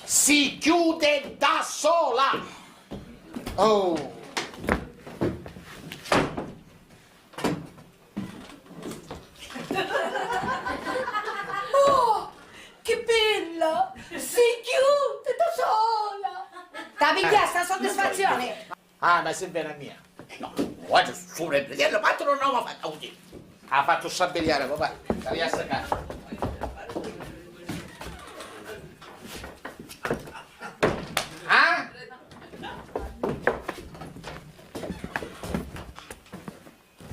si chiude da sola. Oh. Oh, che bella! Si chiude da sola! T'ha pigliata sta soddisfazione? Ah, ma se vera mia. No, guarda, su repetiello, quanto non ho fatto così. Ha fatto sabelliare, papà. La riassa a casa. Ah?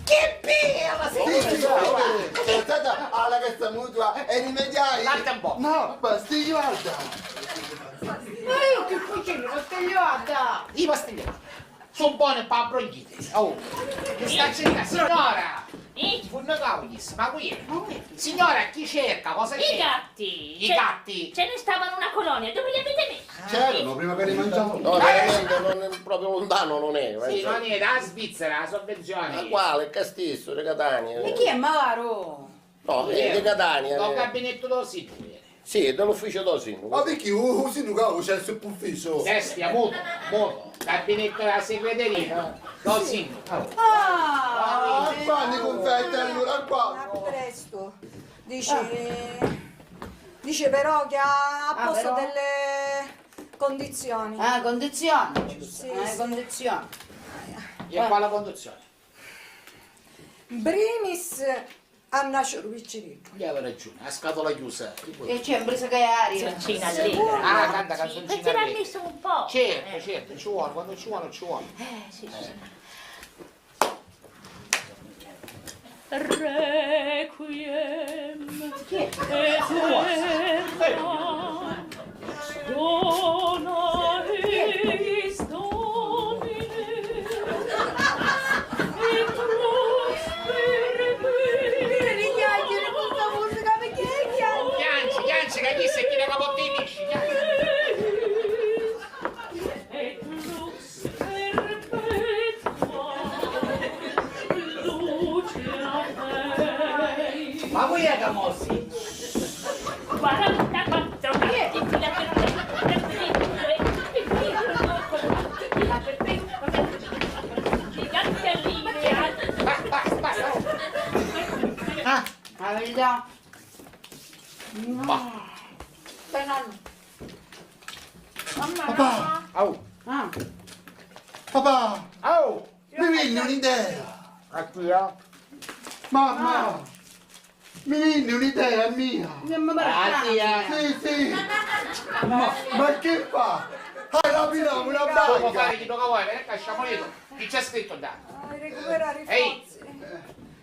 Che bella! Aspetta, alla questa mutua e rimediai. Guarda un po'. No, basti, guarda. Ma io che cucino, postigliata! I pastiglioni sono buoni per la bronchite. Oh, che sta cercando? Signora! Funno cavoglis, ma qui? Signora, chi cerca? Cosa I cerca? gatti! I gatti? Ce ne stavano una colonia, dove li avete messi? C'erano prima che li mangiavo. No, veramente non è proprio lontano, non è. Sì, non è da Svizzera, la sovvenzione. Ma quale? Castisso, di Catania. E chi è Maro? No, è di Catania. Dal gabinetto dello sindaco. Sì, è dell'ufficio dello sindaco. Ma perché usi un cavo c'è il suo ufficio? Destia, muto. Gabinetto della segreteria. Dello sindaco. Ah, quando i confetti allora qua. Ma presto. Dice però che ha posto però? delle condizioni. Ah, condizioni? Sì, sì. Condizioni. E qua la conduzione. Brimis a nascere piccirino. Gli aveva ragione, a scatola chiusa. E c'è un brisa che aria. Canzoncina Sicuro? allegra. Ah, canta canzoncina. E ce l'ha allegra. messo un po'. Certo, ci vuole, quando ci vuole, ci vuole. Sì, sì. Requiem eterna dona eis Domine et prosper Vieni, chiacchiere con questa musica, perché chiacchiere? Chianci, che chi se chi ne capotti i pesci, et lux perpetua lucea Dei. Ma voi è Camossi? 44 gatti infilati i gatti allineati. Basta. Ah, la verità? Ma, Dai, nonno. Papà, au, papà, au. mi viene un'idea. A qui, eh? Mamma, mi viene un'idea mia. Andiamo Ah, sì, Sì. Ma che fa? Rapiamo una Come banca. fare chi tocca vuoi, perché lasciamo lì. Chi c'è scritto da? Recuperare i Ehi. forze.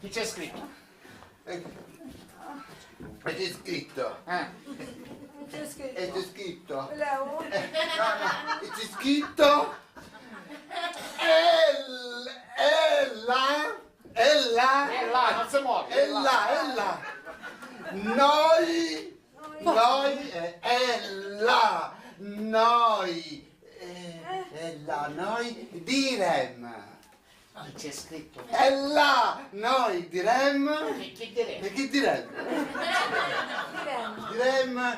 Chi c'è scritto? E c'è scritto. C'è scritto. E c'è scritto. Leo? E c'è scritto. Ella. È là, non si muove. Ella. Noi, ella, noi direm. Chi c'è scritto? Ella, noi direm. E chi direi? E che direm? Direm,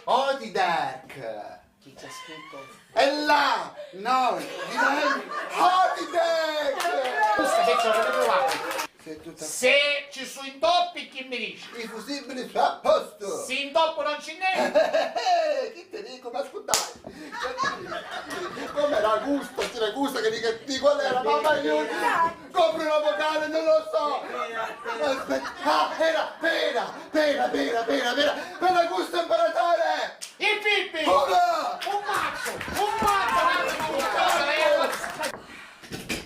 odi Dark. Chi c'è scritto? E là, noi direm odi Dark. Questa pezzo l'avete provato. Sei tutta... Se ci sono intoppi, chi mi dice? I fusibili sono a posto. Se intoppo non ci n'è. Che te dico, ma ascoltate. Come la gusta che di qual era? Mamma aiuto. Compri una vocale, non lo so. Aspetta. Ah, era pera. Per la gusto imperatore. Il Pippi! Ora. Un mazzo!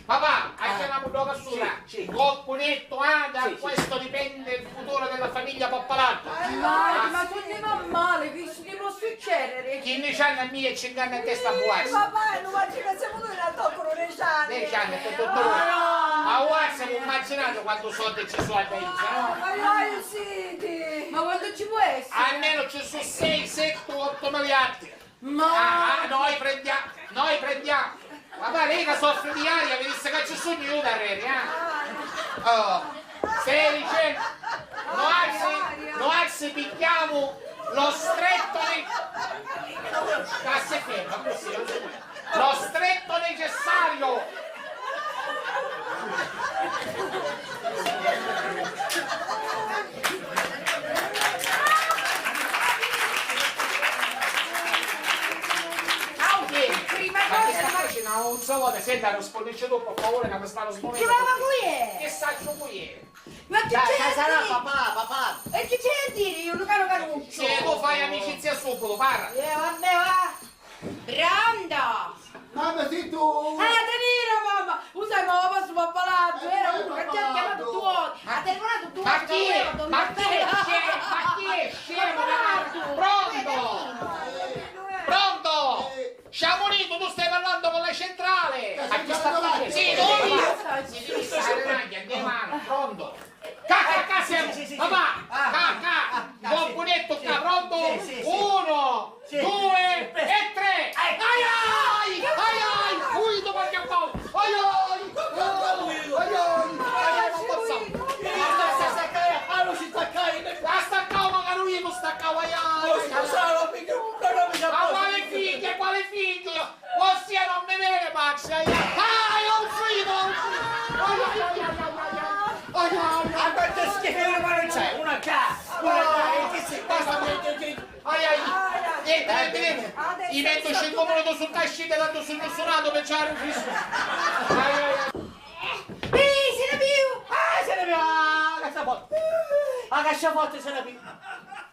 Papà, hai chiamato la cassura? Col cunetto, da questo dipende il futuro della famiglia Poppalato. Ma tu ne va male, che ci può succedere? 15 anni a mia e 5 anni a testa a buarsi. Papà, non faccio che siamo noi la toccano le 10 ciane. anni a tutto ma guarda, siamo immaginati quanto soldi ci sono al paese, no? Ma vai, Siti. Ma quando ci può essere? Almeno ci sono 6, 7, 8 miliardi. Ma... Noi prendiamo. Papà, lei che soffre di aria, mi disse che ci sono io da re, Oh, stai dicendo? Noax picchiamo lo stretto Cazzo è fermo, così, lo stretto necessario. Prima Ma che sta cosa, facendo? Un solo senta, non spollisce tu, per favore, che mi stanno che smuovendo. mamma qui è? Che sacco qui è? Ma che c'è sarà a dire? papà. E che c'è a dire? Io non caro caruccio. Se tu fai amicizia subito, parla. Vabbè, va. Pronto? Mamma, sei tu! Tenero, mamma! Usai, ma posso papalazzo, era uno che ci ha chiamato tu oggi. Ha telefonato tu Ma oggi. chi è? Ma chi è scemo? Ma chi è scemo, ragazzi? Pronto? Pronto? Sciamonito, tu stai parlando con la centrale! Ma chi sta parlando? Sì, noi! Si devi stare avanti, andiamo avanti, pronto! Cacca, siamo! Papà! Buon punetto qua, pronto? 1, 2 e 3! Ai! Fuito qualche po'! Ai! La staccavo magari io non staccavo ai! Ma quale figlio? Ossia non mi vede Max! Ai! Ho fuito! A quanto schifo ma non c'è? Una che si Niente, gli metto 5 minuti sul cascino e tanto sul suonato per c'era un fisso. Se ne più! se ne più! A cacciaforte se ne più!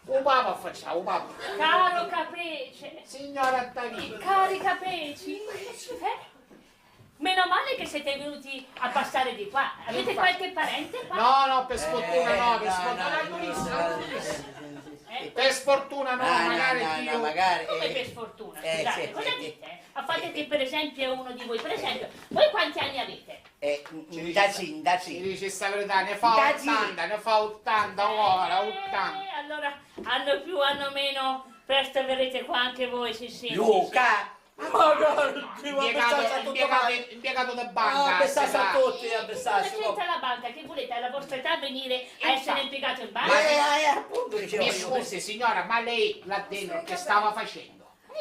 Un papa facciamo, un papa. Caro Capece, Signora Attavini. cari Capeci, meno male che siete venuti a passare di qua. Avete qualche parente qua? No, per sfortuna no, per sfortuna. Per sfortuna no, magari più. magari. Come per sfortuna, sì, scusate, cosa sì. dite? A parte che per esempio uno di voi, per esempio, voi quanti anni avete? Da Si dice sta verità, ne fa 80 ora, 80. Allora, hanno più, hanno meno, presto verrete qua anche voi, sì. Luca! Ma Impiegato da banca. Abbassate a tutti, Cosa abbassate. c'entra la banca? Che volete alla vostra età venire a essere impiegato in banca? Appunto dicevo Mi io. scusi signora, ma lei là dentro che stava facendo?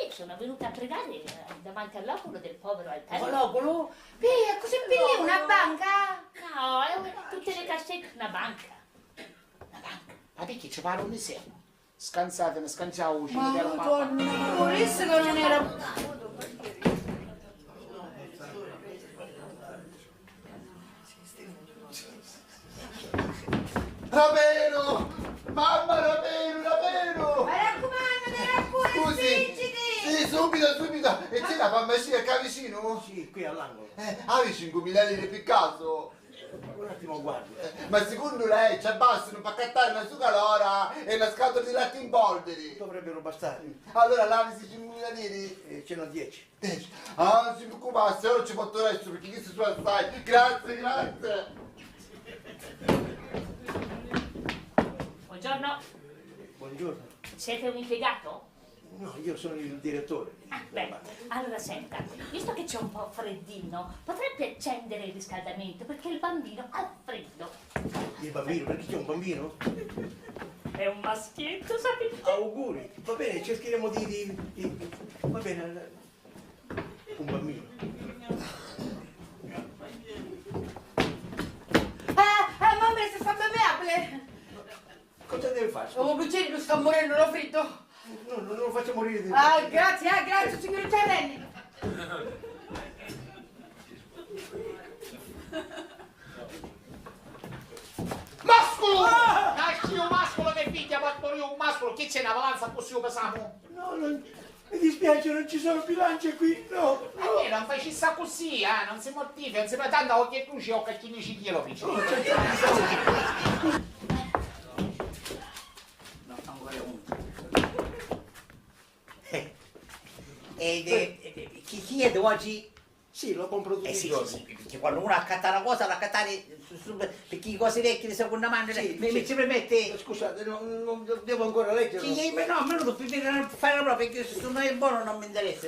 Io sono venuta a pregare davanti all'oculo del povero altare. L'oculo? Via, così bellissimo, una banca? No, è tutte le cassette, una banca. Ma perché ci pare un liceo? Scansatene, scanciamo uscite Ma del papà. madonna, volesse che non era... Ravero! Mamma, Ravero! Ma raccomando, ti raccomando, Scusi! spingiti! Sì, subito! E c'è la farmacia qua vicino? Sì, qui all'angolo. Avevi 5.000 lire per caso? Un attimo guardi. Ma secondo lei c'è basta un pacchettare una sucalora e una scatola di latte in polveri? Dovrebbero bastare. Allora lavisi 5.000 lire? Ce n'ho 10. Ah, non si preoccupasse, ora ci porto il resto perché chi si suona assai. Grazie! Buongiorno, Buongiorno. siete un impiegato? No, io sono il direttore. Beh, allora senta, visto che c'è un po' freddino, potrebbe accendere il riscaldamento perché il bambino ha freddo. Il bambino, perché c'è un bambino? È un maschietto, sapete? Auguri. Va bene, cercheremo Va bene. Un bambino. Mamma, se sta beveabile! Cosa deve fare? Oh, Lucerino sta morendo, l'ho fritto! No, non lo faccio morire. Grazie, signorina Renni! Mascolo! Nasci un mascolo che figlia, partorì un mascolo, chi c'è una valanza così lo pesamo? No, mi dispiace, non ci sono bilance qui, no. Non fai chissà così, non si mortifica, non si fa tanto occhi e cruci o cacchini cicchielo vicino. Chi è oggi? Sì, lo compro tutti i Sì, giorni. sì, perché quando uno accatta una cosa, la accattare perché le cose vecchie di seconda mano, mi ci permette. Scusate, non devo ancora leggere. No, me lo devo fare la prova perché se non è buono non mi interessa.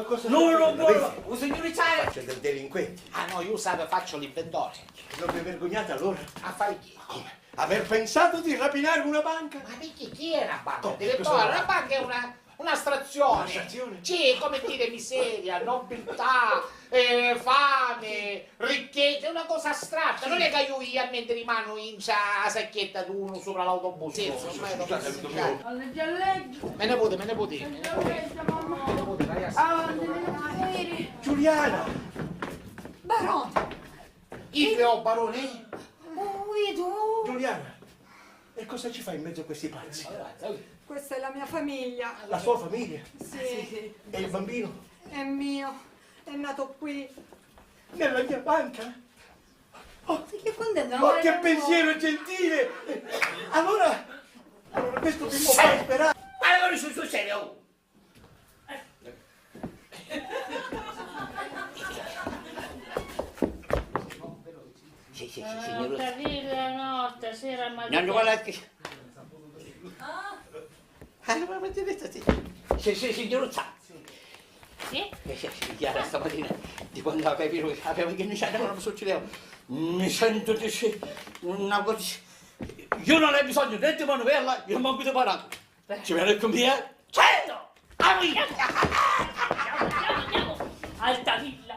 Cosa? Non vuole. Un signore c'è. Faccio del delinquente. Ah no, io faccio l'inventore. Non vi vergognate allora? A fare chi? Come? Aver pensato di rapinare una banca? Ma perché chi è la banca? Come? Direttore, Cosa? la banca è un'astrazione. Un'astrazione? Sì, come dire miseria, nobiltà, fame, ricchezza, è una cosa astratta. Non è che io a mente rimano in a sacchietta di uno sopra l'autobus. Alleggi. Me ne puti. Mamma. Giuliana! Barone. Io, barone? Tu. Giuliana! E cosa ci fai in mezzo a questi pazzi? Questa è la mia famiglia. La sua famiglia? Sì. E il bambino? È mio. È nato qui. Nella mia banca? Che contento. Oh, che pensiero gentile! Allora questo mi può far sperare. Allora sul serio. Sì, signor. Capire, no, stasera ma... Non guarda che... Ma vedete, sì, signoruzza. Sì? Chiara stamattina, di quando avevo che non c'era, non succedeva. Mi sento di una cosa... Io non ho bisogno né di manovella, io manco di parato. Ci viene con me? Certo! Andiamo! Alta vita!